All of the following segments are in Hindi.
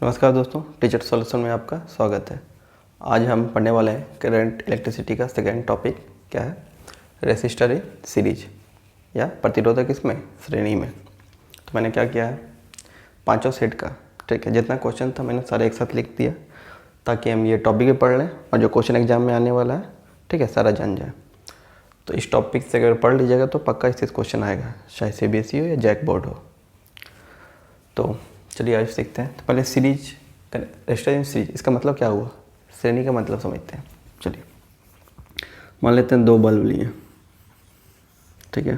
नमस्कार दोस्तों, टीचर सॉल्यूशन में आपका स्वागत है। आज हम पढ़ने वाले हैं करंट इलेक्ट्रिसिटी का सेकेंड टॉपिक क्या है, रेसिस्टर इन सीरीज या प्रतिरोधक इसमें श्रेणी में। तो मैंने क्या किया है, पांचों सेट का, ठीक है, जितना क्वेश्चन था मैंने सारे एक साथ लिख दिया ताकि हम ये टॉपिक भी पढ़ लें और जो क्वेश्चन एग्जाम में आने वाला है, ठीक है, सारा जान जाए। तो इस टॉपिक से अगर पढ़ लीजिएगा तो पक्का इससे क्वेश्चन आएगा, चाहे CBSE हो या जैक बोर्ड हो। तो चलिए आज सीखते हैं। तो पहले सीरीज, रेसिस्टर इन सीरीज, इसका मतलब क्या हुआ, श्रेणी का मतलब समझते हैं। चलिए मान लेते हैं दो बल्ब लिए, ठीक है।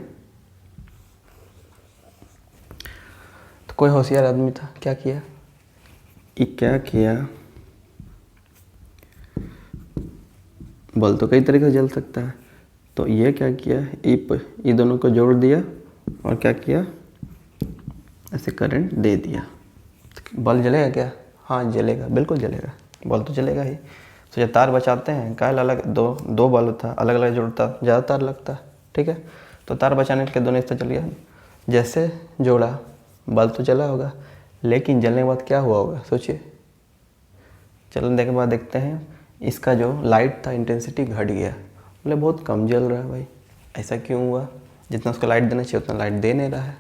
तो कोई होशियार आदमी था, क्या किया, बल्ब तो कई तरीके से जल सकता है। तो ये क्या किया, ये दोनों को जोड़ दिया और क्या किया, ऐसे करंट दे दिया। बल्ब जलेगा क्या? हाँ जलेगा, बिल्कुल जलेगा, बल्ब तो जलेगा ही। तो जब तार बचाते हैं, काल अलग दो बल्ब था, अलग अलग जोड़ता, ज़्यादा तार लगता, ठीक है। तो तार बचाने के दोनों इससे चल गया, जैसे जोड़ा बल्ब तो जला होगा, लेकिन जलने के बाद क्या हुआ होगा सोचिए। चलने के बाद देखते हैं इसका जो लाइट था इंटेंसिटी घट गया, बोले बहुत कम जल रहा है भाई, ऐसा क्यों हुआ? जितना उसको लाइट देना चाहिए उतना लाइट दे नहीं रहा है।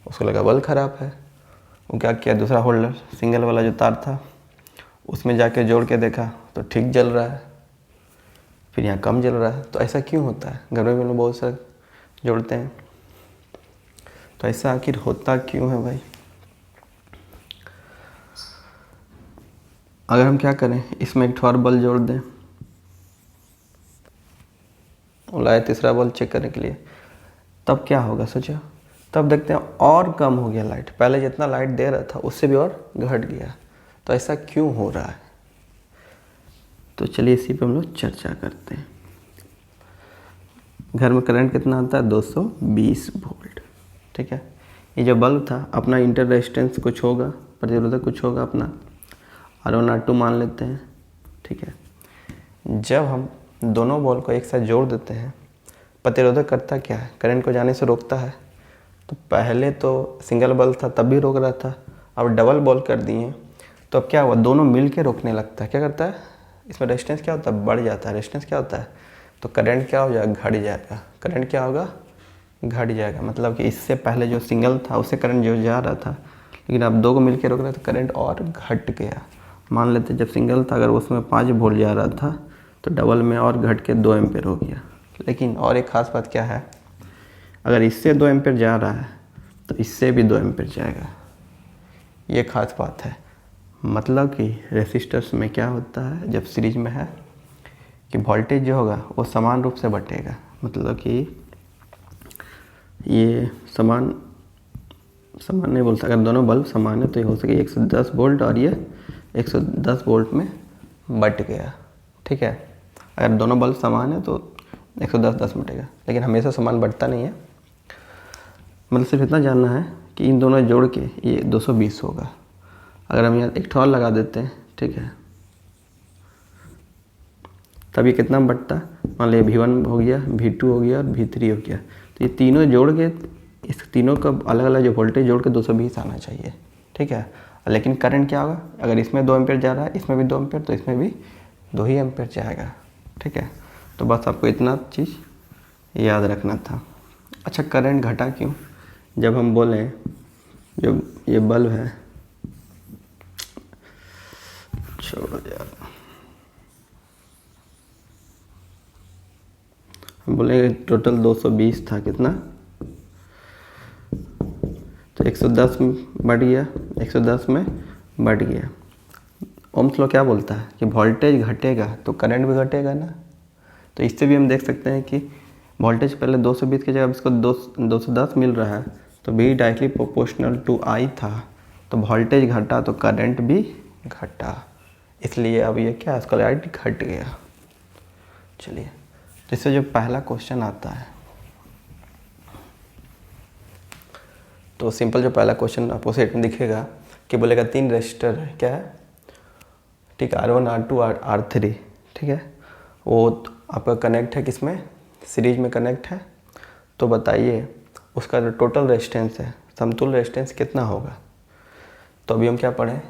उसको लगा बल्ब ख़राब है, वो क्या किया, दूसरा होल्डर सिंगल वाला जो तार था उसमें जाके जोड़ के देखा तो ठीक जल रहा है, फिर यहाँ कम जल रहा है। तो ऐसा क्यों होता है? घर में भी लोग बहुत सारे जोड़ते हैं, तो ऐसा आखिर होता क्यों है भाई? अगर हम क्या करें, इसमें एक और बल्ब जोड़ दें, लाए तीसरा बल्ब चेक करने के लिए, तब क्या होगा सोचो। तब देखते हैं और कम हो गया लाइट, पहले जितना लाइट दे रहा था उससे भी और घट गया। तो ऐसा क्यों हो रहा है? तो चलिए इसी पे हम लोग चर्चा करते हैं। घर में करंट कितना आता है, 220 वोल्ट, ठीक है। ये जो बल्ब था अपना इंटर रेजिस्टेंस कुछ होगा, प्रतिरोधक कुछ होगा अपना, R1 R2 मान लेते हैं, ठीक है। जब हम दोनों बॉल को एक साथ जोड़ देते हैं, प्रतिरोधक करता क्या है, करंट को जाने से रोकता है। तो पहले तो सिंगल बल्ब था तब भी रोक रहा था, अब डबल बल्ब कर दिए तो अब क्या हुआ, दोनों मिल के रोकने लगता है। क्या करता है, इसमें रेजिस्टेंस क्या होता है, बढ़ जाता है। रेजिस्टेंस क्या होता है, तो करंट क्या हो जाएगा, घट जाएगा। करंट क्या होगा, घट जाएगा। मतलब कि इससे पहले जो सिंगल था उससे करंट जो जा रहा था, लेकिन अब दो को मिल के रोक रहा है तो करंट और घट गया। मान लेते जब सिंगल था अगर उसमें 5 वोल्ट जा रहा था तो डबल में और घट के 2 एम्पेयर हो गया। लेकिन और एक ख़ास बात क्या है, अगर इससे 2 एम्पेयर जा रहा है तो इससे भी 2 एम्पेयर जाएगा। ये खास बात है। मतलब कि रेसिस्टर्स में क्या होता है जब सीरीज में है कि वोल्टेज जो होगा वो समान रूप से बटेगा। मतलब कि ये समान नहीं बोलता, अगर दोनों बल्ब समान है तो ये हो सके 110 वोल्ट और ये 110 वोल्ट में बट गया, ठीक है। अगर दोनों बल्ब समान है तो 110 बटेगा, लेकिन हमेशा समान बढ़ता नहीं है। मतलब सिर्फ इतना जानना है कि इन दोनों जोड़ के ये 220 होगा। अगर हम यहाँ एक ठोर लगा देते हैं, ठीक है, तब ये कितना बढ़ता, मान लीजिए V1 हो गया, V2 हो गया और V3 हो गया। तो ये तीनों जोड़ के, इस तीनों का अलग अलग जो वोल्टेज जोड़ के 220 आना चाहिए, ठीक है। लेकिन करंट क्या होगा, अगर इसमें 2 एम्पेयर जा रहा है, इसमें भी 2 एम्पेयर, तो इसमें भी 2 ही एम्पेयर जाएगा, ठीक है। तो बस आपको इतना चीज़ याद रखना था। अच्छा, करंट घटा क्यों? जब हम बोलें जो ये बल्ब है, छोड़ो यार, हम बोलेंगे टोटल 220 था, कितना, तो 110 बढ़ गया, 110 में बढ़ गया। ओम्स लॉ क्या बोलता है कि वोल्टेज घटेगा तो करंट भी घटेगा ना। तो इससे भी हम देख सकते हैं कि वोल्टेज पहले 220 की जगह इसको 210 मिल रहा है, तो V directly proportional to I था, तो वोल्टेज घटा तो करंट भी घटा, इसलिए अब ये क्या, इसका लाइट घट गया। चलिए, तो इससे जो पहला क्वेश्चन आता है, तो सिंपल जो पहला क्वेश्चन आपको सेट में दिखेगा कि बोलेगा 3 रेजिस्टर है, क्या है, ठीक है, R1 R2 R3, ठीक है। वो आपका कनेक्ट है किसमें, सीरीज में कनेक्ट है। तो बताइए उसका जो टोटल रेजिस्टेंस है, समतुल्य रेजिस्टेंस कितना होगा। तो अभी हम क्या पढ़ें,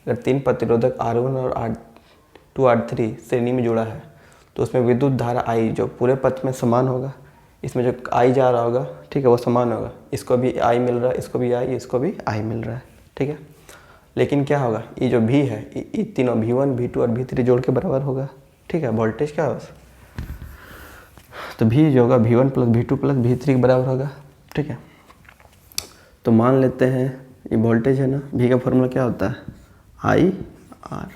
अगर 3 प्रतिरोधक R1 और R2 R3 श्रेणी में जुड़ा है तो उसमें विद्युत धारा I जो पूरे पथ में समान होगा, इसमें जो I जा रहा होगा, ठीक है, वो समान होगा। इसको भी I मिल रहा है, इसको भी I, इसको भी I मिल रहा है, ठीक है। लेकिन क्या होगा, ये जो V है, ये तीनों V1 V2 और V3 जोड़ के बराबर होगा, ठीक है। वोल्टेज क्या होगा, तो V जो होगा V1 plus V2 plus V3 के बराबर होगा, ठीक है। तो मान लेते हैं ये वोल्टेज है ना, V का फॉर्मूला क्या होता है, I R।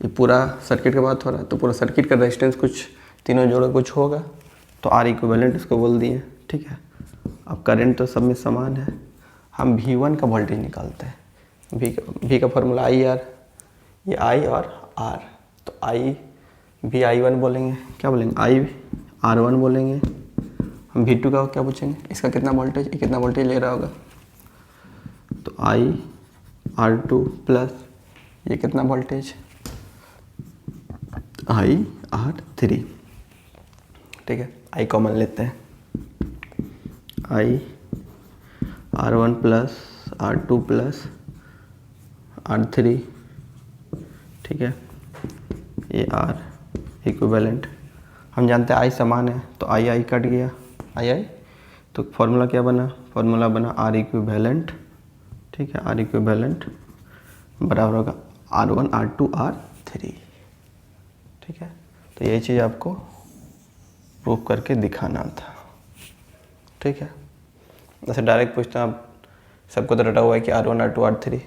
ये पूरा सर्किट की बात हो रहा है, तो पूरा सर्किट का रेजिस्टेंस कुछ तीनों जोड़ा कुछ होगा, तो R इक्विवेलेंट इसको बोल दिए, ठीक है। अब करंट तो सब में समान है, हम V1 का वोल्टेज निकालते हैं। V का फॉर्मूला I R, ये I और R, तो I1 बोलेंगे, क्या बोलेंगे, I R1 बोलेंगे। हम V2 का क्या पूछेंगे, इसका कितना वोल्टेज, ये कितना वोल्टेज ले रहा होगा, तो I R2 प्लस ये कितना वोल्टेज, I R3, ठीक है। I कॉमन लेते हैं, I R1 plus R2 plus R3, ठीक है। ये R इक्विवेलेंट, हम जानते हैं I समान है, तो I कट गया, I, तो फॉर्मूला क्या बना, फॉर्मूला बना R इक्विवेलेंट, ठीक है। R इक्विवेलेंट बराबर होगा R1 R2 R3, ठीक है। तो यही चीज़ आपको प्रूफ करके दिखाना था, ठीक है। जैसे डायरेक्ट पूछते हैं, आप सबको तो रटा हुआ है कि R1 R2 R3,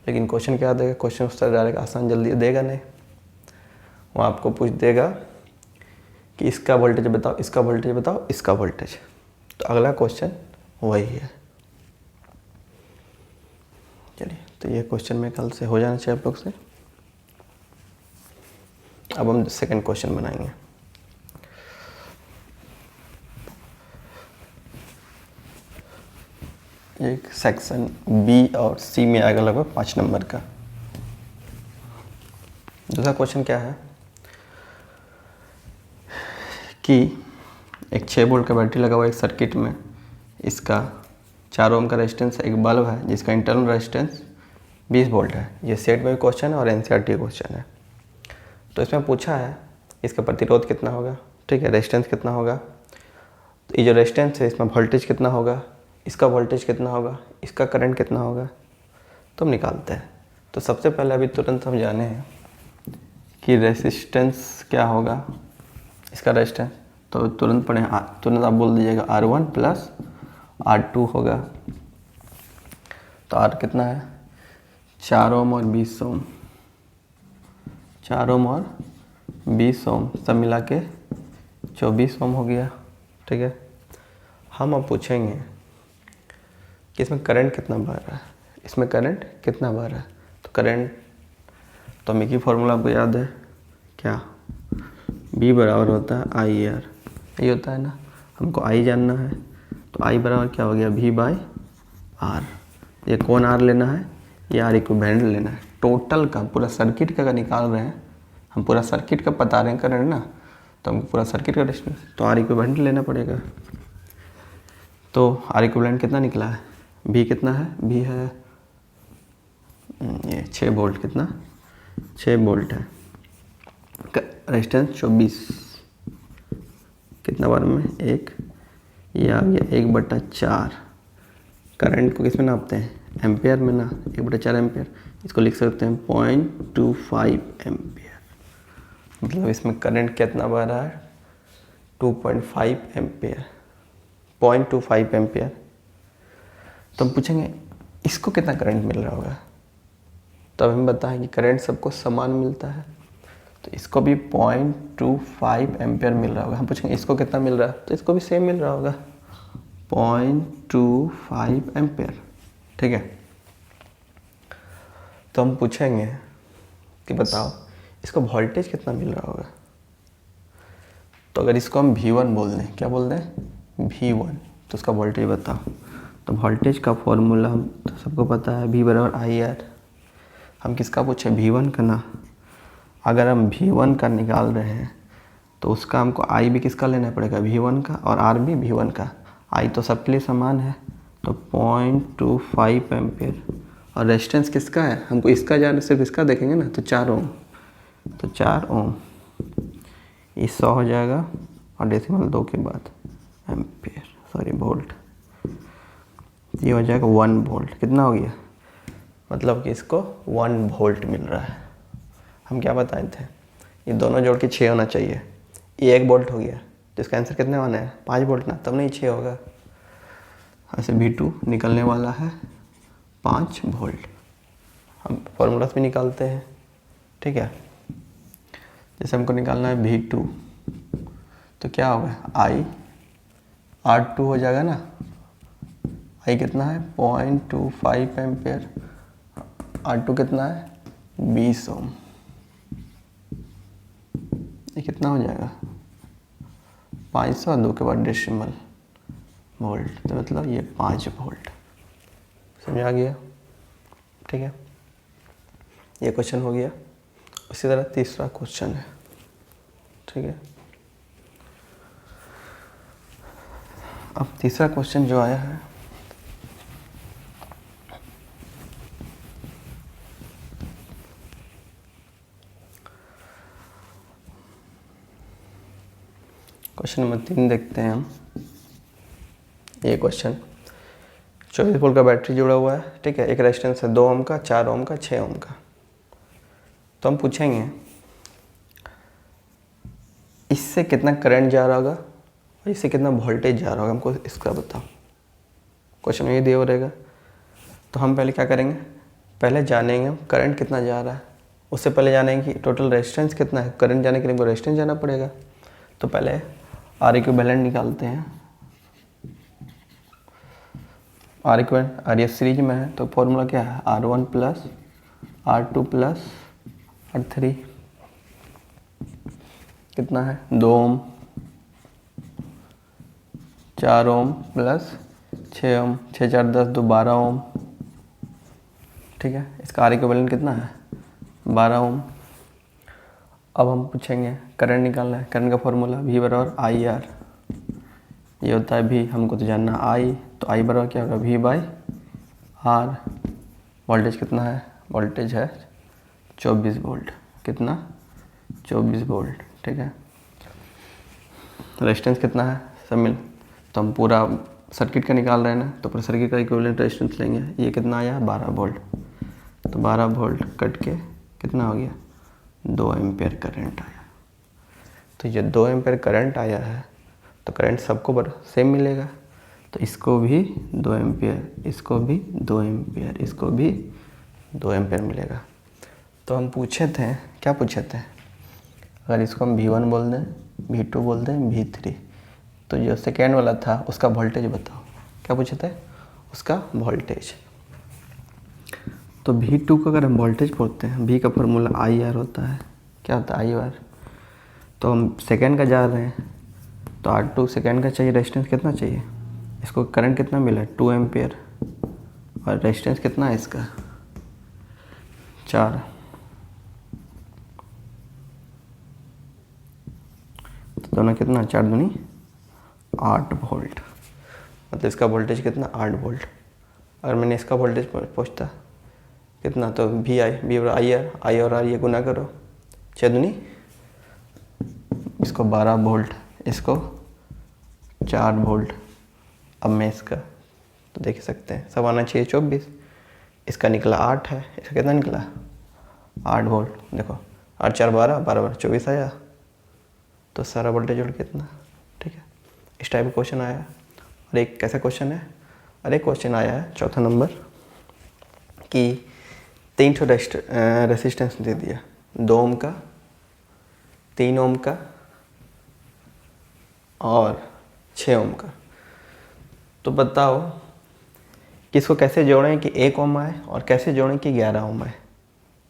लेकिन क्वेश्चन क्या देगा, क्वेश्चन उस तरह डायरेक्ट आसान जल्दी देगा नहीं, वो आपको पूछ देगा कि इसका वोल्टेज बताओ, इसका वोल्टेज बताओ, इसका वोल्टेज। तो अगला क्वेश्चन वही है। चलिए, तो ये क्वेश्चन में कल से हो जाना चाहिए आप लोग से। अब हम सेकंड क्वेश्चन बनाएंगे। एक सेक्शन बी और सी में आएगा लगभग 5 नंबर का। दूसरा क्वेश्चन क्या है कि एक 6 वोल्ट का बैटरी लगा हुआ एक सर्किट में, इसका 4 ओम का रेजिस्टेंस, एक बल्ब है जिसका इंटरनल रेजिस्टेंस 20 वोल्ट है। ये सेट में भी क्वेश्चन है और एनसीईआरटी क्वेश्चन है। तो इसमें पूछा है इसका प्रतिरोध कितना होगा, ठीक है, रेजिस्टेंस कितना होगा, तो ये जो रेजिस्टेंस है इसमें वोल्टेज कितना होगा, इसका वोल्टेज कितना होगा, इसका करंट कितना होगा, तो हम निकालते हैं। तो सबसे पहले अभी तुरंत हम जाने हैं कि रेजिस्टेंस क्या होगा, इसका रेजिस्टेंस, तो तुरंत आप बोल दीजिएगा R1 प्लस R2 होगा। तो R कितना है, 4 ओम और 20 ओम, 4 ओम और 20 ओम सब मिला के 24 ओम हो गया, ठीक है। हम अब पूछेंगे कि इसमें करंट कितना बह रहा है, इसमें करंट कितना बह रहा है। तो करंट तो हम एक ही फॉर्मूला आपको याद है, क्या, B बराबर होता है IR, यही होता है ना। हमको I जानना है, तो I बराबर क्या हो गया, V बाई R। ये कौन R लेना है, ये R इक्विवेलेंट लेना है। टोटल का पूरा सर्किट का निकाल रहे हैं हम, पूरा सर्किट का बता रहे हैं करंट ना, तो हमको पूरा सर्किट का रेजिस्टेंस, तो R इक्विवेलेंट लेना पड़ेगा। तो R इक्विवेलेंट कितना निकला है, V कितना है, V है ये 6 वोल्ट, कितना 6 वोल्ट है, रेजिस्टेंस 24, कितना बार में 1, ये आ गया 1/4। करंट को किस में नापते हैं, एम्पेयर में ना, 1/4 एम्पेयर। इसको लिख सकते हैं 0.25 एम्पेयर, मतलब इसमें करंट कितना बह रहा है, 2.5 एम्पेयर, 0.25 एम्पेयर। तो हम पूछेंगे इसको कितना करंट मिल रहा होगा, तब हम बताएं कि करंट सबको समान मिलता है, तो इसको भी 0.25 एम्पेयर मिल रहा होगा। हम पूछेंगे इसको कितना मिल रहा है, तो इसको भी सेम मिल रहा होगा, 0.25 एम्पेयर, ठीक है। तो हम पूछेंगे कि बताओ इसको वोल्टेज कितना मिल रहा होगा। तो अगर इसको हम V1 बोल दें, क्या बोल दें, V1, तो उसका वोल्टेज बताओ। तो वोल्टेज का फॉर्मूला हम तो सबको पता है, V बराबर IR। हम किसका पूछे, V1 का ना। अगर हम V1 का निकाल रहे हैं तो उसका हमको I भी किसका लेना पड़ेगा, V1 का, और R भी V1 का। I तो सबके लिए समान है, तो 0.25 एम्पेयर और रेजिस्टेंस किसका है, हमको इसका जाना, सिर्फ इसका देखेंगे ना, तो 4 ओम, तो 4 ओम, ये 100 हो जाएगा और डेसिमल 2 के बाद एम्पियर, सॉरी वोल्ट, ये हो जाएगा 1 वोल्ट। कितना हो गया, मतलब कि इसको 1 वोल्ट मिल रहा है। हम क्या बताए थे, ये दोनों जोड़ के 6 होना चाहिए, ये 1 वोल्ट हो गया, तो इसका आंसर कितने वाला है, 5 वोल्ट ना, तब नहीं 6 होगा। ऐसे V2 निकलने वाला है 5 वोल्ट। हम फॉर्मूला भी निकालते हैं, ठीक है। जैसे हमको निकालना है V2, तो क्या होगा, I R2 हो जाएगा ना, I कितना है 0.25 एम्पियर, R2 कितना है 20 ओम, ये कितना हो जाएगा 500, 2 के बाद डेसिमल वोल्ट, तो मतलब ये 5 वोल्ट। समझ आ गया, ठीक है। ये क्वेश्चन हो गया। उसी तरह तीसरा क्वेश्चन है, ठीक है। अब तीसरा क्वेश्चन जो आया है, क्वेश्चन नंबर 3 देखते हैं हम। ये क्वेश्चन 24 वोल्ट का बैटरी जुड़ा हुआ है, ठीक है। एक रेजिस्टेंस है 2 ओम का, 4 ओम का, 6 ओम का। तो हम पूछेंगे इससे कितना करंट जा रहा होगा और इससे कितना वोल्टेज जा रहा होगा, हमको इसका बताओ। क्वेश्चन में ये दिया रहेगा। तो हम पहले क्या करेंगे, पहले जानेंगे हम करंट कितना जा रहा है, उससे पहले जानेंगे कि टोटल रेजिस्टेंस कितना है। करंट जाने के लिए हमको रेजिस्टेंस जाना पड़ेगा। तो पहले आर इक्विवेलेंट निकालते हैं। R equivalent, R F series में है, तो फॉर्मूला क्या है, R1 plus R2 plus R3, कितना है 2 ओम, 4 ओम प्लस 6 ओम, 6 4 10 2 12 ओम, ठीक है। इसका आर इक्विवेलेंट कितना है 12 ओम। अब हम पूछेंगे करंट निकालना है। करंट का फॉर्मूला V बराबर आई आर, ये होता है V, हमको तो जानना I, तो I बराबर क्या होगा V बाई आर। वोल्टेज कितना है, वोल्टेज है 24 वोल्ट, कितना 24 वोल्ट, ठीक है। रेजिस्टेंस कितना है सब मिल, तो हम पूरा सर्किट का निकाल रहे हैं ना, तो पूरा सर्किट का इक्विवेलेंट रेजिस्टेंस लेंगे। ये कितना आया 12 वोल्ट, तो 12 वोल्ट कट के कितना हो गया 2 एम्पियर करंट आया। तो ये 2 एम्पियर करंट आया है, तो करंट सबको सेम मिलेगा, तो इसको भी 2 एम्पियर, इसको भी 2 एम्पियर, इसको भी 2 एम्पियर मिलेगा। तो हम पूछे थे, क्या पूछे थे, अगर इसको हम V1 बोल दें, V2 बोल दें, V3, तो जो सेकेंड वाला था उसका वोल्टेज बताओ। क्या पूछे थे, उसका वोल्टेज। तो V2 को अगर हम वोल्टेज बोलते हैं, V का फॉर्मूला IR होता है। क्या होता है IR, तो हम सेकेंड का जा रहे हैं, तो R2 सेकेंड का चाहिए, रेजिस्टेंस कितना चाहिए, इसको करंट कितना मिला है 2 एम्पियर, और रेजिस्टेंस कितना है इसका 4, तो दोनों कितना 4 दूनी 8 वोल्ट, मतलब इसका वोल्टेज कितना 8 वोल्ट। अगर मैंने इसका वोल्टेज पूछता कितना, तो V आई आर, आई और आर ये गुना करो, 6 दूनी, इसको 12 वोल्ट, इसको 4 वोल्ट। अब मैं इसका तो देख सकते हैं सब आना चाहिए 24, इसका निकला 8 है, इसका कितना निकला 8 वोल्ट। देखो 8 4 12, 12 12 24 आया, तो सारा वोल्टेज जोड़ कितना, ठीक है। इस टाइप का क्वेश्चन आया। और एक कैसा क्वेश्चन है, और एक क्वेश्चन आया है चौथा नंबर कि 3 ठो रेसिस्टेंस दे दिया, 2 ओम का, 3 ओम का और 6 ओम का। तो बताओ कि इसको कैसे जोड़ें कि 1 ओम आए और कैसे जोड़ें कि 11 ओम आए।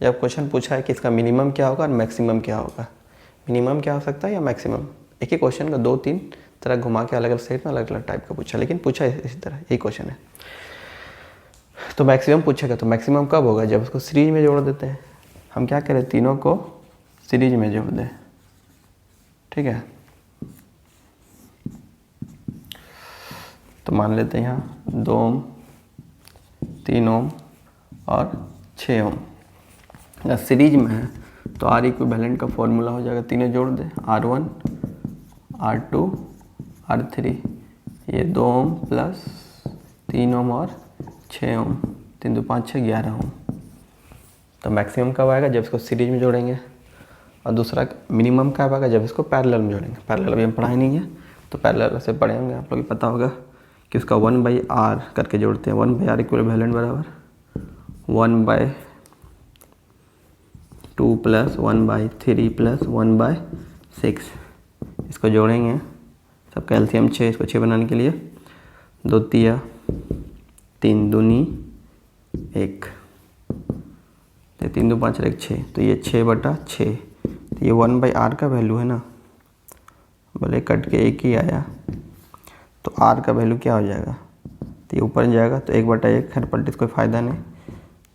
जब क्वेश्चन पूछा है कि इसका मिनिमम क्या होगा और मैक्सिमम क्या होगा, मिनिमम क्या हो सकता है या मैक्सिमम, एक ही क्वेश्चन का 2-3 तरह घुमा के अलग अलग सेट में अलग अलग टाइप का पूछा, लेकिन पूछा इसी तरह, यही क्वेश्चन है। तो मैक्सिमम पूछेगा, तो मैक्सिमम कब होगा, जब उसको सीरीज में जोड़ देते हैं। हम क्या करें, तीनों को सीरीज में जोड़ दें, ठीक है। तो मान लेते हैं यहाँ 2 ओम, 3 ओम और 6 ओम। अगर सीरीज में है तो आर इक्विवेलेंट का फॉर्मूला हो जाएगा, तीनों जोड़ दे, R1 R2 R3, ये 2 ओम प्लस 3 ओम और 6 ओम, 3 2 5 6 11 ओम। तो मैक्सिमम कब आएगा? जब इसको सीरीज में जोड़ेंगे। और दूसरा मिनिमम कब आएगा? जब इसको पैरेलल में जोड़ेंगे। पैरेलल अभी हम पढ़ाए नहीं है, तो पैरेलल से पढ़े होंगे, आप लोग को पता होगा कि उसका 1/r करके जोड़ते हैं। 1/r इक्विवेलेंट बराबर 1/2 प्लस 1/3 प्लस 1/6। इसको जोड़ेंगे, सबका एलसीएम 6, इसको 6 बनाने के लिए 2 तिया 3 दूनी 1, 3 2 5 1 6, तो ये 6/6। तो ये 1/r का वैल्यू है ना, भले कट के 1 ही आया, तो r का वैल्यू क्या हो जाएगा? तो ये ऊपर जाएगा तो 1/1 खैर पलटे कोई फ़ायदा नहीं,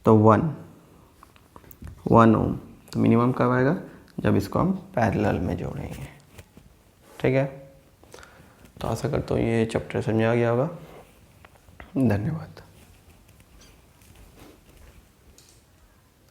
तो 1 ओम। तो मिनिमम कब आएगा? जब इसको हम पैरेलल में जोड़ेंगे। ठीक है, तो आशा करता हूँ ये चैप्टर समझा गया होगा। धन्यवाद।